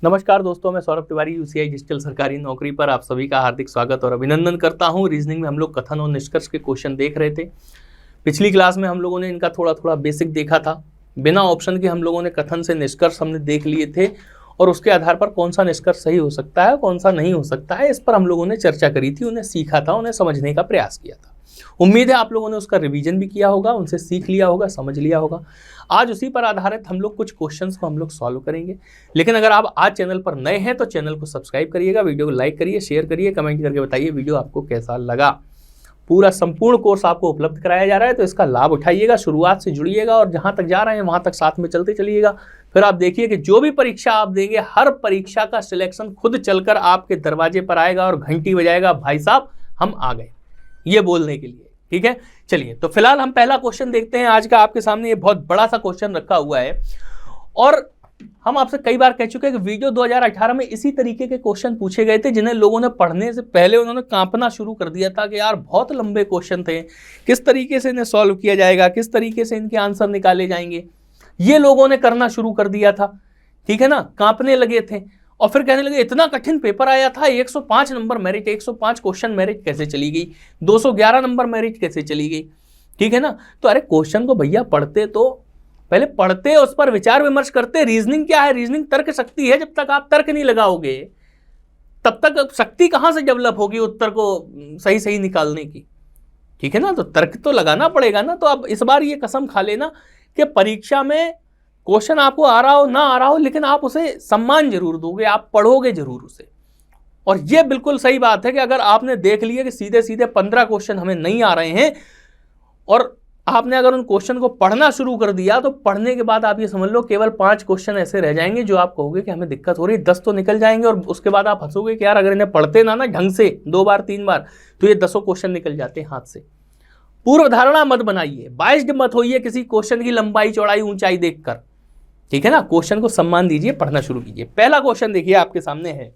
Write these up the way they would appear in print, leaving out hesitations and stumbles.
नमस्कार दोस्तों, मैं सौरभ तिवारी यूसीआई डिजिटल सरकारी नौकरी पर आप सभी का हार्दिक स्वागत और अभिनंदन करता हूं। रीजनिंग में हम लोग कथन और निष्कर्ष के क्वेश्चन देख रहे थे। पिछली क्लास में हम लोगों ने इनका थोड़ा बेसिक देखा था। बिना ऑप्शन के हम लोगों ने कथन से निष्कर्ष हमने देख लिए थे और उसके आधार पर कौन सा निष्कर्ष सही हो सकता है, कौन सा नहीं हो सकता है, इस पर हम लोगों ने चर्चा करी थी, उन्हें सीखा था, उन्हें समझने का प्रयास किया था। उम्मीद है आप लोगों ने उसका रिवीजन भी किया होगा, उनसे सीख लिया होगा, समझ लिया होगा। आज उसी पर आधारित हम लोग कुछ क्वेश्चंस को हम लोग सॉल्व करेंगे। लेकिन अगर आप आज चैनल पर नए हैं तो चैनल को सब्सक्राइब करिएगा, वीडियो को लाइक करिए, शेयर करिए, कमेंट करके बताइए वीडियो आपको कैसा लगा। पूरा संपूर्ण कोर्स आपको उपलब्ध कराया जा रहा है, तो इसका लाभ उठाइएगा, शुरुआत से जुड़िएगा और जहां तक जा रहे हैं वहां तक साथ में चलते चलिएगा। फिर आप देखिए कि जो भी परीक्षा आप देंगे, हर परीक्षा का सिलेक्शन खुद चलकर आपके दरवाजे पर आएगा और घंटी बजाएगा, भाई साहब हम आ गए, ये बोलने के लिए। ठीक है, चलिए तो फिलहाल हम पहला क्वेश्चन देखते हैं आज का। आपके सामने ये बहुत बड़ा सा क्वेश्चन रखा हुआ है और हम आपसे कई बार कह चुके हैं कि वीडियो 2018 में इसी तरीके के क्वेश्चन पूछे गए थे, जिन्हें लोगों ने पढ़ने से पहले उन्होंने कांपना शुरू कर दिया था कि यार बहुत लंबे क्वेश्चन थे, किस तरीके से इन्हें सॉल्व किया जाएगा, किस तरीके से इनके आंसर निकाले जाएंगे, ये लोगों ने करना शुरू कर दिया था। ठीक है ना, कांपने लगे थे और फिर कहने लगे इतना कठिन पेपर आया था, 105 नंबर मेरिट, 105 क्वेश्चन मेरिट कैसे चली गई, 211 नंबर मेरिट कैसे चली गई। ठीक है ना, तो अरे क्वेश्चन को भैया पढ़ते तो पहले पढ़ते, उस पर विचार विमर्श करते। रीजनिंग क्या है? रीजनिंग तर्क शक्ति है। जब तक आप तर्क नहीं लगाओगे तब तक शक्ति कहां से डेवलप होगी उत्तर को सही सही निकालने की। ठीक है ना, तो तर्क तो लगाना पड़ेगा ना। तो अब इस बार ये कसम खा लेना कि परीक्षा में क्वेश्चन आपको आ रहा हो ना आ रहा हो, लेकिन आप उसे सम्मान जरूर दोगे, आप पढ़ोगे जरूर उसे। और यह बिल्कुल सही बात है कि अगर आपने देख लिया कि सीधे सीधे 15 क्वेश्चन हमें नहीं आ रहे हैं और आपने अगर उन क्वेश्चन को पढ़ना शुरू कर दिया, तो पढ़ने के बाद आप ये समझ लो केवल 5 क्वेश्चन ऐसे रह जाएंगे जो आप कहोगे कि हमें दिक्कत हो रही है। 10 तो निकल जाएंगे और उसके बाद आप हंसोगे कि यार अगर इन्हें पढ़ते ना ढंग से 2 बार 3 बार तो ये 10 क्वेश्चन निकल जाते हैं हाथ से। पूर्व धारणा मत बनाइए, बाइस्ड मत होइए किसी क्वेश्चन की लंबाई चौड़ाई ऊंचाई देखकर। ठीक है ना, क्वेश्चन को सम्मान दीजिए, पढ़ना शुरू कीजिए। पहला क्वेश्चन देखिए आपके सामने है,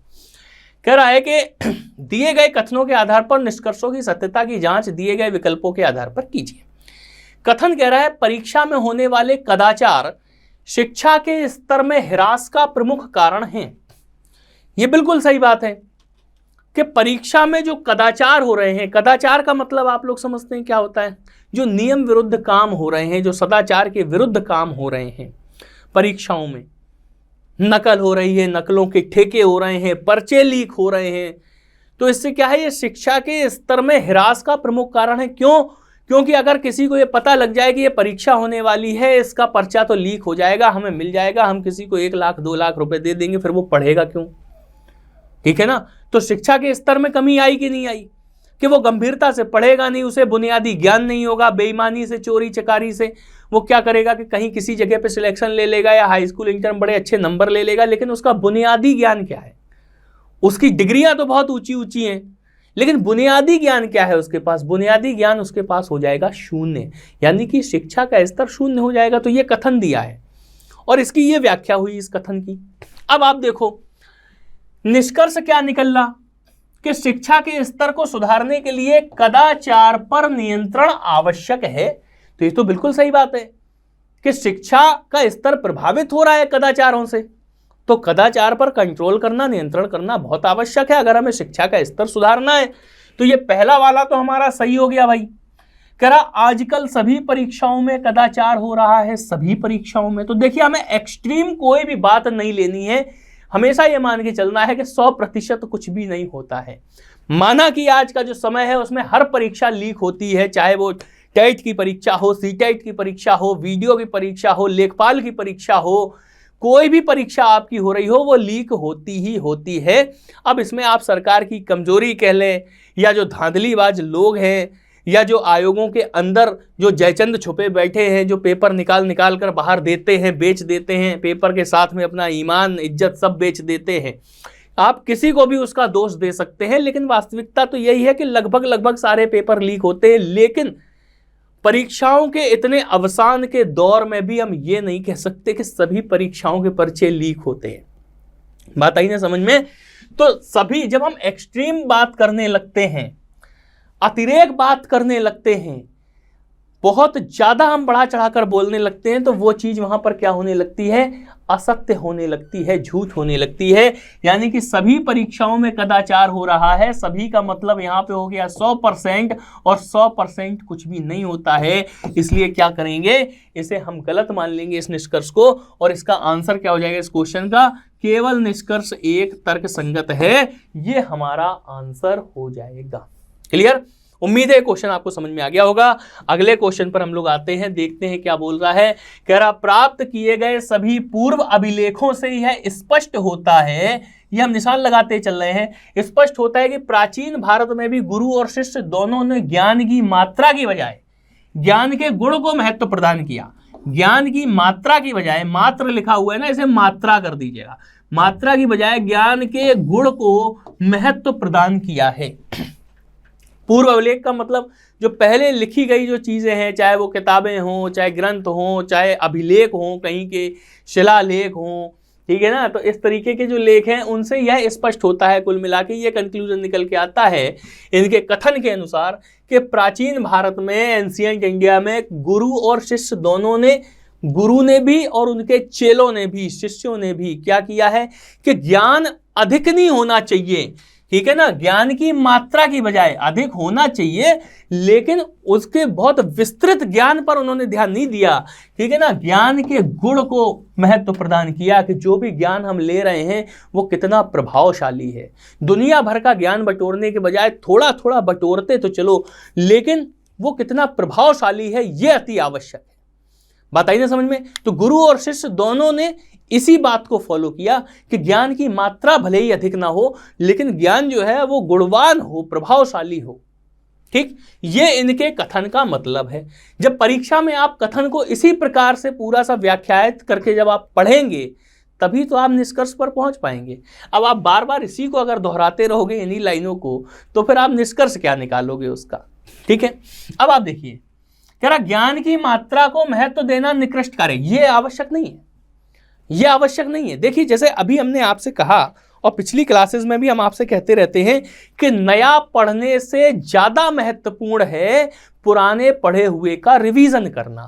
कह रहा है कि दिए गए कथनों के आधार पर निष्कर्षों की सत्यता की जांच दिए गए विकल्पों के आधार पर कीजिए। कथन कह रहा है परीक्षा में होने वाले कदाचार शिक्षा के स्तर में ह्रास का प्रमुख कारण है। यह बिल्कुल सही बात है कि परीक्षा में जो कदाचार हो रहे हैं, कदाचार का मतलब आप लोग समझते हैं क्या होता है? जो नियम विरुद्ध काम हो रहे हैं, जो सदाचार के विरुद्ध काम हो रहे हैं। परीक्षाओं में नकल हो रही है, नकलों के ठेके हो रहे हैं, पर्चे लीक हो रहे हैं, तो इससे क्या है, ये शिक्षा के स्तर में ह्रास का प्रमुख कारण है। क्यों? क्योंकि अगर किसी को ये पता लग जाए कि ये परीक्षा होने वाली है, इसका पर्चा तो लीक हो जाएगा, हमें मिल जाएगा, हम किसी को 1 लाख 2 लाख रुपए दे देंगे, फिर वो पढ़ेगा क्यों? ठीक है ना, तो शिक्षा के स्तर में कमी आई कि नहीं आई कि वो गंभीरता से पढ़ेगा नहीं, उसे बुनियादी ज्ञान नहीं होगा, बेईमानी से, चोरी चकारी से वो क्या करेगा कि कहीं किसी जगह पे सिलेक्शन ले लेगा या हाई स्कूल इंटर में बड़े अच्छे नंबर ले लेगा, लेकिन उसका बुनियादी ज्ञान क्या है? उसकी डिग्रियां तो बहुत ऊंची ऊंची हैं, लेकिन बुनियादी ज्ञान क्या है उसके पास? बुनियादी ज्ञान उसके पास हो जाएगा शून्य, यानी कि शिक्षा का स्तर शून्य हो जाएगा। तो ये कथन दिया है और इसकी ये व्याख्या हुई इस कथन की। अब आप देखो निष्कर्ष क्या निकला कि शिक्षा के स्तर को सुधारने के लिए कदाचार पर नियंत्रण आवश्यक है। तो ये तो बिल्कुल सही बात है कि शिक्षा का स्तर प्रभावित हो रहा है कदाचारों से, तो कदाचार पर कंट्रोल करना, नियंत्रण करना बहुत आवश्यक है अगर हमें शिक्षा का स्तर सुधारना है। तो ये पहला वाला तो हमारा सही हो गया भाई। कह रहा आजकल सभी परीक्षाओं में कदाचार हो रहा है, सभी परीक्षाओं में। तो देखिए हमें एक्सट्रीम कोई भी बात नहीं लेनी है, हमेशा ये मान के चलना है कि 100% कुछ भी नहीं होता है। माना कि आज का जो समय है उसमें हर परीक्षा लीक होती है, चाहे वो टेट की परीक्षा हो, सीटेट की परीक्षा हो, वीडियो की परीक्षा हो, लेखपाल की परीक्षा हो, कोई भी परीक्षा आपकी हो रही हो, वो लीक होती ही होती है। अब इसमें आप सरकार की कमजोरी कह लें या जो धांधलीबाज लोग हैं या जो आयोगों के अंदर जो जयचंद छुपे बैठे हैं, जो पेपर निकाल कर बाहर देते हैं, बेच देते हैं, पेपर के साथ में अपना ईमान इज्जत सब बेच देते हैं। आप किसी को भी उसका दोष दे सकते हैं, लेकिन वास्तविकता तो यही है कि लगभग सारे पेपर लीक होते हैं। लेकिन परीक्षाओं के इतने अवसान के दौर में भी हम ये नहीं कह सकते कि सभी परीक्षाओं के पर्चे लीक होते हैं। बात आई ना समझ में? तो सभी, जब हम एक्सट्रीम बात करने लगते हैं, अतिरेक बात करने लगते हैं, बहुत ज्यादा हम बढ़ा चढ़ाकर बोलने लगते हैं तो वो चीज वहां पर क्या होने लगती है, असत्य होने लगती है, झूठ होने लगती है। यानी कि सभी परीक्षाओं में कदाचार हो रहा है, सभी का मतलब यहाँ पे हो गया 100%, और 100% कुछ भी नहीं होता है। इसलिए क्या करेंगे, इसे हम गलत मान लेंगे इस निष्कर्ष को, और इसका आंसर क्या हो जाएगा इस क्वेश्चन का, केवल निष्कर्ष एक तर्क संगत है, ये हमारा आंसर हो जाएगा। क्लियर? उम्मीद है क्वेश्चन आपको समझ में आ गया होगा। अगले क्वेश्चन पर हम लोग आते हैं, देखते हैं क्या बोल रहा है। कह रहा प्राप्त किए गए सभी पूर्व अभिलेखों से यह स्पष्ट होता है, ये हम निशान लगाते चल रहे हैं, स्पष्ट होता है कि प्राचीन भारत में भी गुरु और शिष्य दोनों ने ज्ञान की मात्रा की बजाय ज्ञान के गुण को महत्व प्रदान किया। ज्ञान की मात्रा की बजाय, मात्र लिखा हुआ है ना, इसे मात्रा कर दीजिएगा, मात्रा की बजाय ज्ञान के गुण को महत्व प्रदान किया है। पूर्व अभिलेख का मतलब जो पहले लिखी गई जो चीजें हैं, चाहे वो किताबें हों, चाहे ग्रंथ हों, चाहे अभिलेख हों, कहीं के शिलालेख हों, ठीक है ना, तो इस तरीके के जो लेख हैं उनसे यह स्पष्ट होता है, कुल मिला के ये कंक्लूजन निकल के आता है इनके कथन के अनुसार कि प्राचीन भारत में, एंशिएंट इंडिया में, गुरु और शिष्य दोनों ने, गुरु ने भी और उनके चेलों ने भी, शिष्यों ने भी क्या किया है कि ज्ञान अधिक नहीं होना चाहिए, ठीक है ना, ज्ञान की मात्रा की बजाय अधिक होना चाहिए, लेकिन उसके बहुत विस्तृत ज्ञान पर उन्होंने ध्यान नहीं दिया, ठीक है ना, ज्ञान के गुण को महत्व प्रदान किया कि जो भी ज्ञान हम ले रहे हैं वो कितना प्रभावशाली है। दुनिया भर का ज्ञान बटोरने के बजाय थोड़ा थोड़ा बटोरते तो चलो, लेकिन वो कितना प्रभावशाली है ये अति आवश्यक है। बात आई ना समझ में? तो गुरु और शिष्य दोनों ने इसी बात को फॉलो किया कि ज्ञान की मात्रा भले ही अधिक ना हो, लेकिन ज्ञान जो है वो गुणवान हो, प्रभावशाली हो। ठीक, ये इनके कथन का मतलब है। जब परीक्षा में आप कथन को इसी प्रकार से पूरा सा व्याख्यायित करके जब आप पढ़ेंगे, तभी तो आप निष्कर्ष पर पहुंच पाएंगे। अब आप बार बार इसी को अगर दोहराते रहोगे, इन्हीं लाइनों को, तो फिर आप निष्कर्ष क्या निकालोगे उसका? ठीक है, अब आप देखिए, कह रहा ज्ञान की मात्रा को महत्व देना निकृष्ट कार्य, ये आवश्यक नहीं है, ये आवश्यक नहीं है। देखिए, जैसे अभी हमने आपसे कहा और पिछली क्लासेस में भी हम आपसे कहते रहते हैं कि नया पढ़ने से ज्यादा महत्वपूर्ण है पुराने पढ़े हुए का रिवीजन करना।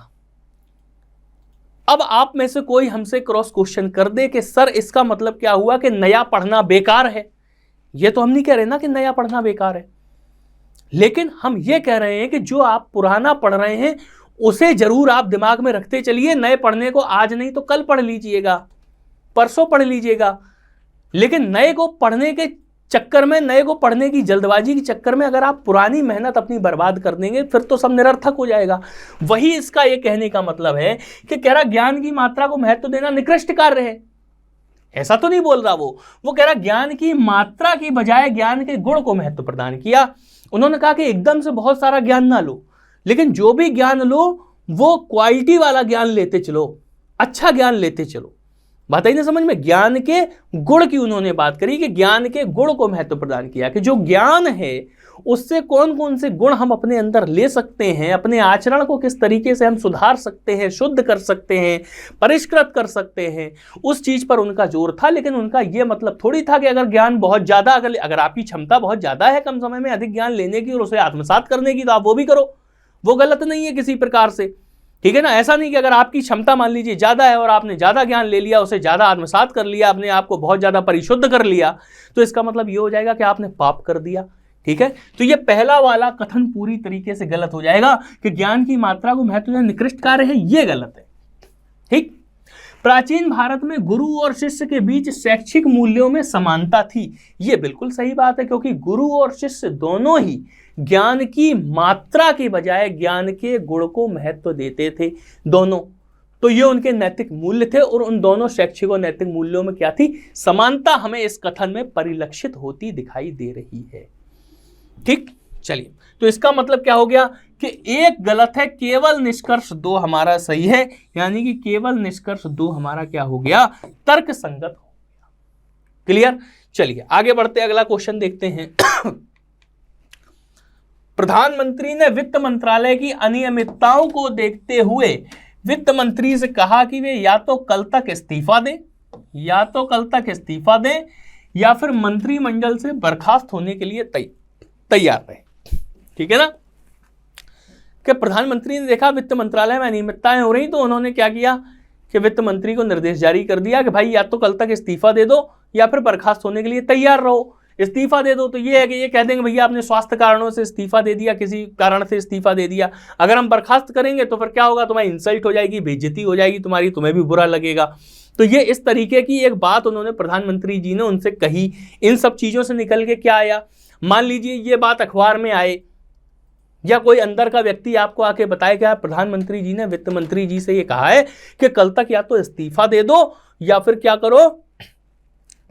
अब आप में से कोई हमसे क्रॉस क्वेश्चन कर दे कि सर इसका मतलब क्या हुआ कि नया पढ़ना बेकार है? ये तो हम नहीं कह रहे ना कि नया पढ़ना बेकार है, लेकिन हम ये कह रहे हैं कि जो आप पुराना पढ़ रहे हैं उसे जरूर आप दिमाग में रखते चलिए। नए पढ़ने को आज नहीं तो कल पढ़ लीजिएगा, परसों पढ़ लीजिएगा, लेकिन नए को पढ़ने के चक्कर में, नए को पढ़ने की जल्दबाजी के चक्कर में अगर आप पुरानी मेहनत अपनी बर्बाद कर देंगे, फिर तो सब निरर्थक हो जाएगा। वही इसका ये कहने का मतलब है कि कह रहा ज्ञान की मात्रा को महत्व देना निकृष्ट कार्य है, ऐसा तो नहीं बोल रहा वो कह रहा ज्ञान की मात्रा की बजाय ज्ञान के गुण को महत्व प्रदान किया। उन्होंने कहा कि एकदम से बहुत सारा ज्ञान ना लो, लेकिन जो भी ज्ञान लो वो क्वालिटी वाला ज्ञान लेते चलो, अच्छा ज्ञान लेते चलो। बात आई ना समझ में? ज्ञान के गुण की उन्होंने बात करी कि ज्ञान के गुण को महत्व प्रदान किया कि जो ज्ञान है उससे कौन कौन से गुण हम अपने अंदर ले सकते हैं, अपने आचरण को किस तरीके से हम सुधार सकते हैं, शुद्ध कर सकते हैं, परिष्कृत कर सकते हैं, उस चीज पर उनका जोर था। लेकिन उनका यह मतलब थोड़ी था कि अगर ज्ञान बहुत ज्यादा, अगर आपकी क्षमता बहुत ज्यादा है कम समय में अधिक ज्ञान लेने की और उसे आत्मसात करने की, तो आप वो भी करो, वो गलत नहीं है किसी प्रकार से, ठीक है ना। ऐसा नहीं कि अगर आपकी क्षमता मान लीजिए ज्यादा है और आपने ज्यादा ज्ञान ले लिया, उसे ज्यादा आत्मसात कर लिया, अपने आप को बहुत ज्यादा परिशुद्ध कर लिया, तो इसका मतलब ये हो जाएगा कि आपने पाप कर दिया, ठीक है। तो ये पहला वाला कथन पूरी तरीके से गलत हो जाएगा कि ज्ञान की मात्रा को महत्व देना निकृष्ट कार्य है, ये गलत है। ठीक, प्राचीन भारत में गुरु और शिष्य के बीच शैक्षिक मूल्यों में समानता थी, ये बिल्कुल सही बात है, क्योंकि गुरु और शिष्य दोनों ही ज्ञान की मात्रा के बजाय ज्ञान के गुण को महत्व देते थे, दोनों। तो ये उनके नैतिक मूल्य थे और उन दोनों शैक्षिक और नैतिक मूल्यों में क्या थी? समानता हमें इस कथन में परिलक्षित होती दिखाई दे रही है। ठीक, चलिए, तो इसका मतलब क्या हो गया कि एक गलत है, केवल निष्कर्ष 2 हमारा सही है, यानी कि केवल निष्कर्ष 2 हमारा क्या हो गया? तर्क संगत हो गया। क्लियर? चलिए आगे बढ़ते, अगला क्वेश्चन देखते हैं। प्रधानमंत्री ने वित्त मंत्रालय की अनियमितताओं को देखते हुए वित्त मंत्री से कहा कि वे या तो कल तक इस्तीफा दें, या फिर मंत्रिमंडल से बर्खास्त होने के लिए तैयार रहे। ठीक है ना। कि प्रधानमंत्री ने देखा वित्त मंत्रालय में अनियमितताएं हो रही, तो उन्होंने क्या किया कि वित्त मंत्री को निर्देश जारी कर दिया कि भाई या तो कल तक इस्तीफा दे दो या फिर बर्खास्त होने के लिए तैयार रहो। इस्तीफा दे दो तो ये है कि ये कह देंगे भैया आपने स्वास्थ्य कारणों से इस्तीफा दे दिया, किसी कारण से इस्तीफा दे दिया। अगर हम बर्खास्त करेंगे तो फिर क्या होगा, तुम्हारी इंसल्ट हो जाएगी, बेइज्जती हो जाएगी तुम्हारी, तुम्हें भी बुरा लगेगा। तो ये इस तरीके की एक बात उन्होंने प्रधानमंत्री जी ने उनसे कही। इन सब चीजों से निकल के क्या आया, मान लीजिए ये बात अखबार में आए या कोई अंदर का व्यक्ति आपको आके बताए कि प्रधानमंत्री जी ने वित्त मंत्री जी से ये कहा है कि कल तक या तो इस्तीफा दे दो या फिर क्या करो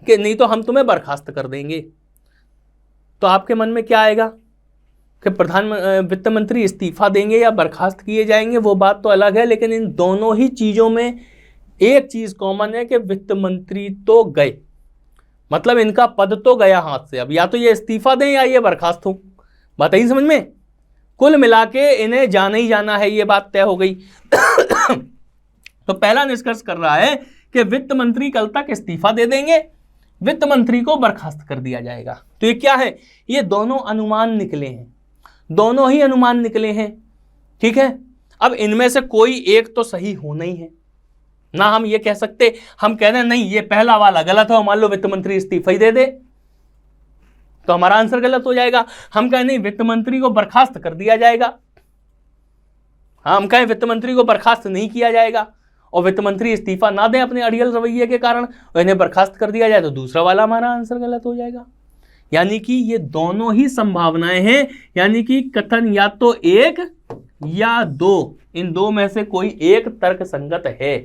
कि नहीं तो हम तुम्हें बर्खास्त कर देंगे। तो आपके मन में क्या आएगा कि वित्त मंत्री इस्तीफा देंगे या बर्खास्त किए जाएंगे, वो बात तो अलग है। लेकिन इन दोनों ही चीजों में एक चीज कॉमन है कि वित्त मंत्री तो गए, मतलब इनका पद तो गया हाथ से। अब या तो ये इस्तीफा दें या ये बर्खास्त हो, बात आई समझ में। कुल मिला के इन्हें जाना ही जाना है, ये बात तय हो गई। तो पहला निष्कर्ष कर रहा है कि वित्त मंत्री कल तक इस्तीफा दे देंगे, वित्त मंत्री को बर्खास्त कर दिया जाएगा। तो ये क्या है, ये दोनों अनुमान निकले हैं, दोनों ही अनुमान निकले हैं, ठीक है। अब इनमें से कोई एक तो सही होना ही है ना। हम ये कह सकते, हम कह रहे हैं नहीं ये पहला वाला गलत हो, मान लो वित्त मंत्री इस्तीफा ही दे दे तो हमारा आंसर गलत हो जाएगा। हम कहें नहीं वित्त मंत्री को बर्खास्त कर दिया जाएगा, हम कहें वित्त मंत्री को बर्खास्त नहीं किया जाएगा और वित्त मंत्री इस्तीफा ना दें अपने अड़ियल रवैये के कारण और इन्हें बर्खास्त कर दिया जाए, तो दूसरा वाला हमारा आंसर गलत हो जाएगा। यानी कि ये दोनों ही संभावनाएं हैं, यानी कि कथन या तो एक या दो, इन दो में से कोई एक तर्क संगत है,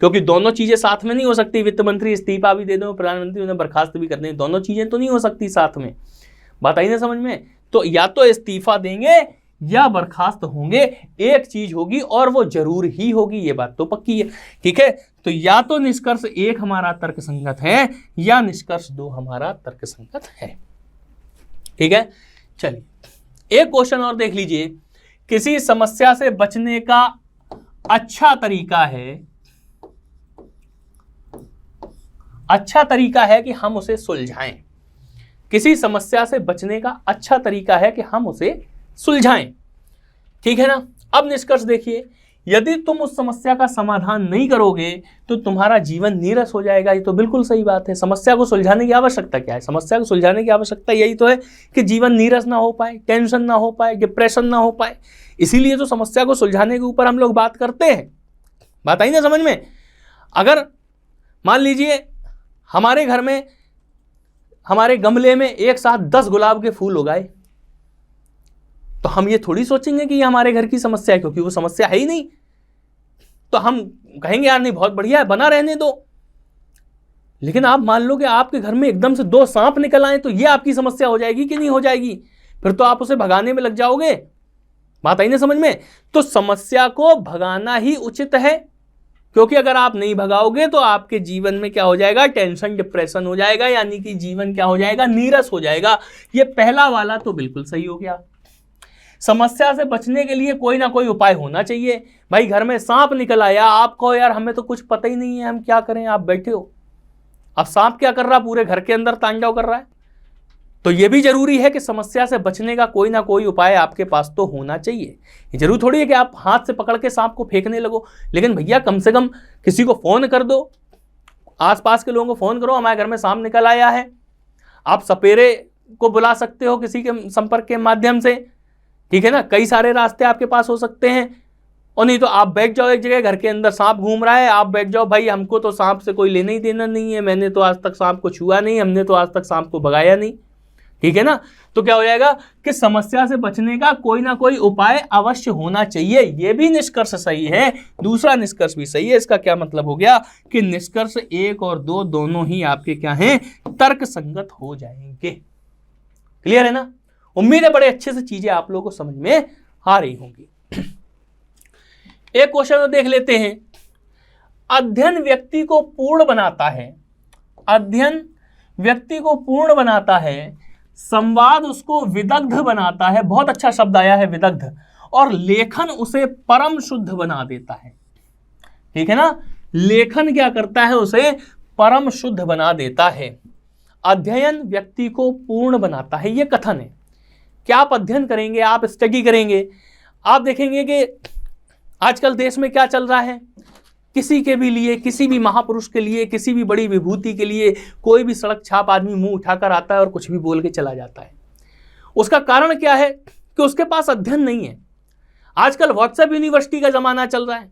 क्योंकि दोनों चीजें साथ में नहीं हो सकती। वित्त मंत्री इस्तीफा भी दे दो, प्रधानमंत्री उन्हें बर्खास्त भी कर दें, दोनों चीजें तो नहीं हो सकती साथ में, बात आई ना समझ में। तो या तो इस्तीफा देंगे या बर्खास्त होंगे, एक चीज होगी और वो जरूर ही होगी, ये बात तो पक्की है, ठीक है। तो या तो निष्कर्ष एक हमारा तर्क संगत है या निष्कर्ष दो हमारा तर्क संगत है, ठीक है। चलिए एक क्वेश्चन और देख लीजिए। किसी समस्या से बचने का अच्छा तरीका है कि हम उसे सुलझाएं। किसी समस्या से बचने का अच्छा तरीका है कि हम उसे सुलझाएं, ठीक है ना। अब निष्कर्ष देखिए, यदि तुम उस समस्या का समाधान नहीं करोगे तो तुम्हारा जीवन नीरस हो जाएगा। ये तो बिल्कुल सही बात है। समस्या को सुलझाने की आवश्यकता क्या है, समस्या को सुलझाने की आवश्यकता यही तो है कि जीवन नीरस ना हो पाए, टेंशन ना हो पाए, डिप्रेशन ना हो पाए। इसीलिए तो समस्या को सुलझाने के ऊपर हम लोग बात करते हैं, बात आई ना समझ में। अगर मान लीजिए हमारे घर में, हमारे गमले में एक साथ 10 गुलाब के फूल उगाए, तो हम ये थोड़ी सोचेंगे कि ये हमारे घर की समस्या है, क्योंकि वो समस्या है ही नहीं। तो हम कहेंगे यार नहीं बहुत बढ़िया है, बना रहने दो। लेकिन आप मान लो कि आपके घर में एकदम से 2 सांप निकल आए, तो ये आपकी समस्या हो जाएगी कि नहीं हो जाएगी, फिर तो आप उसे भगाने में लग जाओगे, बात आई ना समझ में। तो समस्या को भगाना ही उचित है, क्योंकि अगर आप नहीं भगाओगे तो आपके जीवन में क्या हो जाएगा, टेंशन डिप्रेशन हो जाएगा, यानी कि जीवन क्या हो जाएगा, नीरस हो जाएगा। ये पहला वाला तो बिल्कुल सही हो गया। समस्या से बचने के लिए कोई ना कोई उपाय होना चाहिए। भाई घर में सांप निकल आया, आप कहो यार हमें तो कुछ पता ही नहीं है, हम क्या करें, आप बैठे हो, अब सांप क्या कर रहा है, पूरे घर के अंदर तांडव कर रहा है। तो ये भी जरूरी है कि समस्या से बचने का कोई ना कोई उपाय आपके पास तो होना चाहिए। ये जरूर थोड़ी है कि आप हाथ से पकड़ के सांप को फेंकने लगो, लेकिन भैया कम से कम किसी को फोन कर दो, आसपास के लोगों को फोन करो, हमारे घर में सांप निकल आया है। आप सपेरे को बुला सकते हो किसी के संपर्क के माध्यम से, ठीक है ना। कई सारे रास्ते आपके पास हो सकते हैं। और नहीं तो आप बैठ जाओ एक जगह, घर के अंदर सांप घूम रहा है, आप बैठ जाओ भाई हमको तो सांप से कोई लेना ही देना नहीं है, मैंने तो आज तक सांप को छुआ नहीं, हमने तो आज तक सांप को भगाया नहीं, ठीक है ना। तो क्या हो जाएगा कि समस्या से बचने का कोई ना कोई उपाय अवश्य होना चाहिए। ये भी निष्कर्ष सही है, दूसरा निष्कर्ष भी सही है। इसका क्या मतलब हो गया कि निष्कर्ष 1 और 2 दोनों ही आपके क्या हैं, तर्क संगत हो जाएंगे। क्लियर है ना। उम्मीद है बड़े अच्छे से चीजें आप लोगों को समझ में आ रही होंगी। एक क्वेश्चन देख लेते हैं। अध्ययन व्यक्ति को पूर्ण बनाता है, अध्ययन व्यक्ति को पूर्ण बनाता है, संवाद उसको विदग्ध बनाता है, बहुत अच्छा शब्द आया है विदग्ध, और लेखन उसे परम शुद्ध बना देता है, ठीक है ना। लेखन क्या करता है, उसे परम शुद्ध बना देता है। अध्ययन व्यक्ति को पूर्ण बनाता है, ये कथन है। क्या आप अध्ययन करेंगे, आप स्टडी करेंगे, आप देखेंगे कि आजकल देश में क्या चल रहा है, किसी के भी लिए, किसी भी महापुरुष के लिए, किसी भी बड़ी विभूति के लिए कोई भी सड़क छाप आदमी मुंह उठाकर आता है और कुछ भी बोल के चला जाता है। उसका कारण क्या है कि उसके पास अध्ययन नहीं है। आजकल व्हाट्सएप यूनिवर्सिटी का जमाना चल रहा है,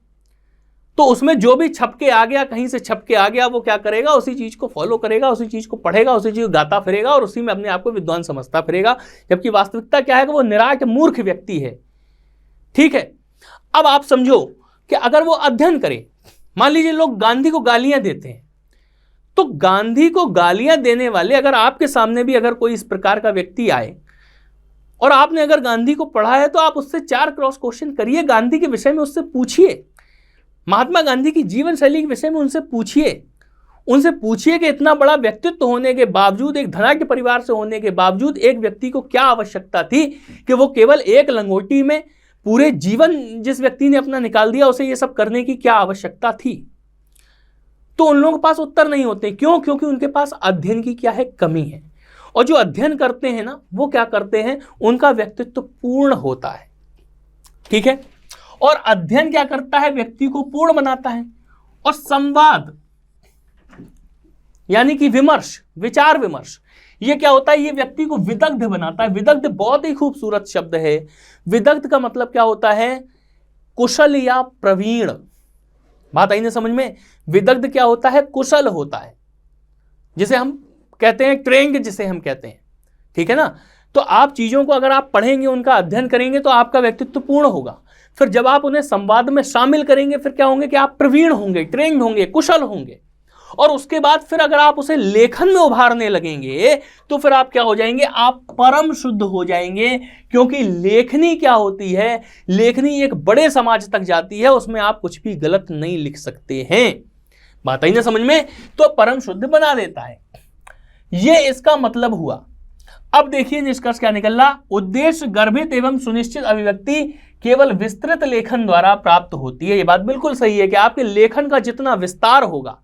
तो उसमें जो भी छप के आ गया, कहीं से छप के आ गया, वो क्या करेगा, उसी चीज को फॉलो करेगा, उसी चीज को पढ़ेगा, उसी चीज को गाता फिरेगा और उसी में अपने आप को विद्वान समझता फिरेगा, जबकि वास्तविकता क्या है कि वो निराट मूर्ख व्यक्ति है। ठीक है, अब आप समझो कि अगर वो अध्ययन करे, मान लीजिए लोग गांधी को गालियां देते हैं, तो गांधी को गालियां देने वाले अगर आपके सामने भी अगर कोई इस प्रकार का व्यक्ति आए और आपने अगर गांधी को पढ़ा है, तो आप उससे 4 क्रॉस क्वेश्चन करिए, गांधी के विषय में उससे पूछिए, महात्मा गांधी की जीवन शैली के विषय में उनसे पूछिए कि इतना बड़ा व्यक्तित्व होने के बावजूद, एक धनाढ्य परिवार से होने के बावजूद, एक व्यक्ति को क्या आवश्यकता थी कि वो केवल एक लंगोटी में पूरे जीवन जिस व्यक्ति ने अपना निकाल दिया, उसे ये सब करने की क्या आवश्यकता थी। तो उन लोगों के पास उत्तर नहीं होते। क्यों? क्योंकि उनके पास अध्ययन की क्या है, कमी है। और जो अध्ययन करते हैं ना, वो क्या करते हैं, उनका व्यक्तित्व पूर्ण होता है। ठीक है, और अध्ययन क्या करता है, व्यक्ति को पूर्ण बनाता है। और संवाद यानी कि विमर्श, विचार विमर्श, ये क्या होता है, ये व्यक्ति को विदग्ध बनाता है। विदग्ध बहुत ही खूबसूरत शब्द है। विदग्ध का मतलब क्या होता है, कुशल या प्रवीण। बात आई ना समझ में? विदग्ध क्या होता है, कुशल होता है, जिसे हम कहते हैं ट्रेंड, जिसे हम कहते हैं। ठीक है ना? तो आप चीजों को अगर आप पढ़ेंगे, उनका अध्ययन करेंगे, तो आपका व्यक्तित्व पूर्ण होगा। फिर जब आप उन्हें संवाद में शामिल करेंगे, फिर क्या होंगे कि आप प्रवीण होंगे, ट्रेंड होंगे, कुशल होंगे। और उसके बाद फिर अगर आप उसे लेखन में उभारने लगेंगे, तो फिर आप क्या हो जाएंगे, आप परम शुद्ध हो जाएंगे। क्योंकि लेखनी क्या होती है, लेखनी एक बड़े समाज तक जाती है, उसमें आप कुछ भी गलत नहीं लिख सकते हैं। बात आई ना समझ में? तो परम शुद्ध बना देता है, ये इसका मतलब हुआ। अब देखिए निष्कर्ष क्या निकल रहा, उद्देश्य गर्भित एवं सुनिश्चित अभिव्यक्ति केवल विस्तृत लेखन द्वारा प्राप्त होती है। ये बात बिल्कुल सही है कि आपके लेखन का जितना विस्तार होगा,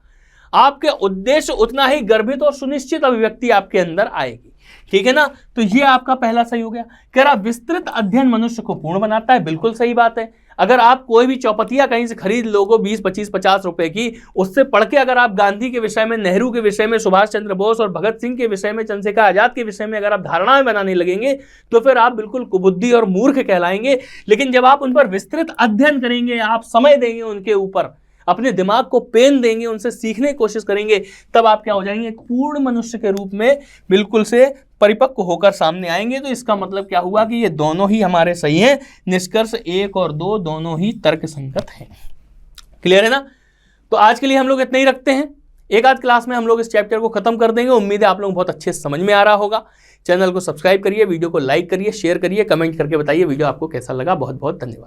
आपके उद्देश्य उतना ही गर्भित और सुनिश्चित अभिव्यक्ति आपके अंदर आएगी। ठीक है ना? तो ये आपका पहला सही हो गया। कह रहा विस्तृत अध्ययन मनुष्य को पूर्ण बनाता है, बिल्कुल सही बात है। अगर आप कोई भी चौपतिया कहीं से खरीद लोगे 20, 25, 50 रुपए की, उससे पढ़ के अगर आप गांधी के विषय में, नेहरू के विषय में, सुभाष चंद्र बोस और भगत सिंह के विषय में, चंद्रशेखर आजाद के विषय में अगर आप धारणाएं बनाने लगेंगे, तो फिर आप बिल्कुल कुबुद्धि और मूर्ख कहलाएंगे। लेकिन जब आप उन पर विस्तृत अध्ययन करेंगे, आप समय देंगे उनके ऊपर, अपने दिमाग को पेन देंगे, उनसे सीखने की कोशिश करेंगे, तब आप क्या हो जाएंगे, एक पूर्ण मनुष्य के रूप में बिल्कुल से परिपक्व होकर सामने आएंगे। तो इसका मतलब क्या हुआ कि ये दोनों ही हमारे सही हैं। निष्कर्ष 1 और 2 दोनों ही तर्कसंगत हैं। क्लियर है ना? तो आज के लिए हम लोग इतना ही रखते हैं। एक आध क्लास में हम लोग इस चैप्टर को खत्म कर देंगे। उम्मीद है आप लोग बहुत अच्छे से समझ में आ रहा होगा। चैनल को सब्सक्राइब करिए, वीडियो को लाइक करिए, शेयर करिए, कमेंट करके बताइए वीडियो आपको कैसा लगा। बहुत बहुत धन्यवाद।